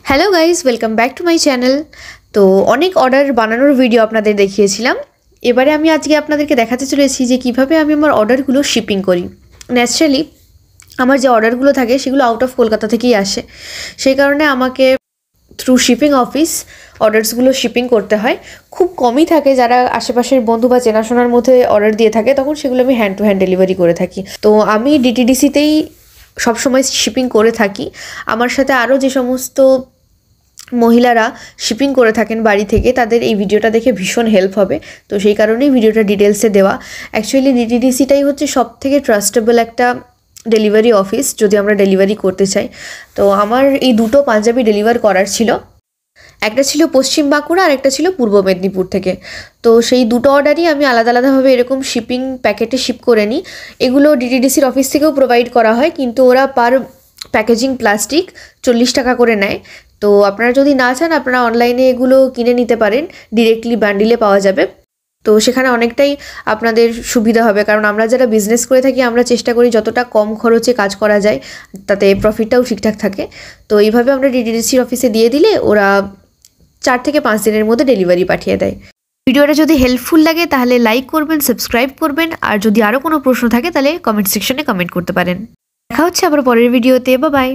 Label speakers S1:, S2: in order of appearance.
S1: Hello guys, welcome back to my channel. তো অনেক order বানানোর ভিডিও আপনাদের দেখিয়েছিলাম। এবারে আমি আজকে আপনাদেরকে দেখাতে চলেছি যে কিভাবে আমি আমার অর্ডারগুলো শিপিং করি। ন্যাচারালি আমার যে অর্ডারগুলো থাকে সেগুলো আউট অফ কলকাতা থেকেই আসে, সেই কারণে আমাকে থ্রু শিপিং অফিস অর্ডারসগুলো শিপিং করতে হয়। খুব কমই থাকে যারা আশেপাশের বন্ধু বা চেনাশোনার মধ্যে অর্ডার দিয়ে থাকে, তখন সেগুলো আমি হ্যান্ড টু হ্যান্ড ডেলিভারি করে থাকি। তো আমি ডিটিডিসিতেই সবসময় শিপিং করে থাকি। আমার সাথে আরও যে সমস্ত মহিলারা শিপিং করে থাকেন বাড়ি থেকে, তাদের এই ভিডিওটা দেখে ভীষণ হেল্প হবে। তো সেই কারণেই ভিডিওটা ডিটেলসে দেওয়া। অ্যাকচুয়ালি ডিটিডিসিটাই হচ্ছে সব থেকে ট্রাস্টেবল একটা ডেলিভারি অফিস যদি আমরা ডেলিভারি করতে চাই। তো আমার এই দুটো পাঞ্জাবি ডেলিভার করার ছিল, একটা ছিল পশ্চিম বাঁকুড়া আর একটা ছিল পূর্ব মেদিনীপুর থেকে। তো সেই দুটো অর্ডারই আমি আলাদা আলাদাভাবে এরকম শিপিং প্যাকেটে শিপ করে নিই। এগুলো ডিটিডিসির অফিস থেকেও প্রোভাইড করা হয়, কিন্তু ওরা পার প্যাকেজিং প্লাস্টিক 40 টাকা করে নেয়। তো আপনারা যদি না চান, আপনারা অনলাইনে এগুলো কিনে নিতে পারেন, ডিরেক্টলি বান্ডিলে পাওয়া যাবে। তো সেখানে অনেকটাই আপনাদের সুবিধা হবে, কারণ আমরা যারা বিজনেস করে থাকি আমরা চেষ্টা করি যতটা কম খরচে কাজ করা যায়, তাতে প্রফিটটাও ঠিকঠাক থাকে। তো এইভাবে আমরা ডিটিডিসির অফিসে দিয়ে দিলে ওরা 4 থেকে 5 দিনের মধ্যে ডেলিভারি পাঠিয়ে দেয়। ভিডিওটা যদি হেল্পফুল লাগে তাহলে লাইক করবেন, সাবস্ক্রাইব করবেন, আর যদি আরও কোনো প্রশ্ন থাকে তাহলে কমেন্ট সেকশনে কমেন্ট করতে পারেন। দেখা হচ্ছে আবার পরের ভিডিওতে। Bye bye.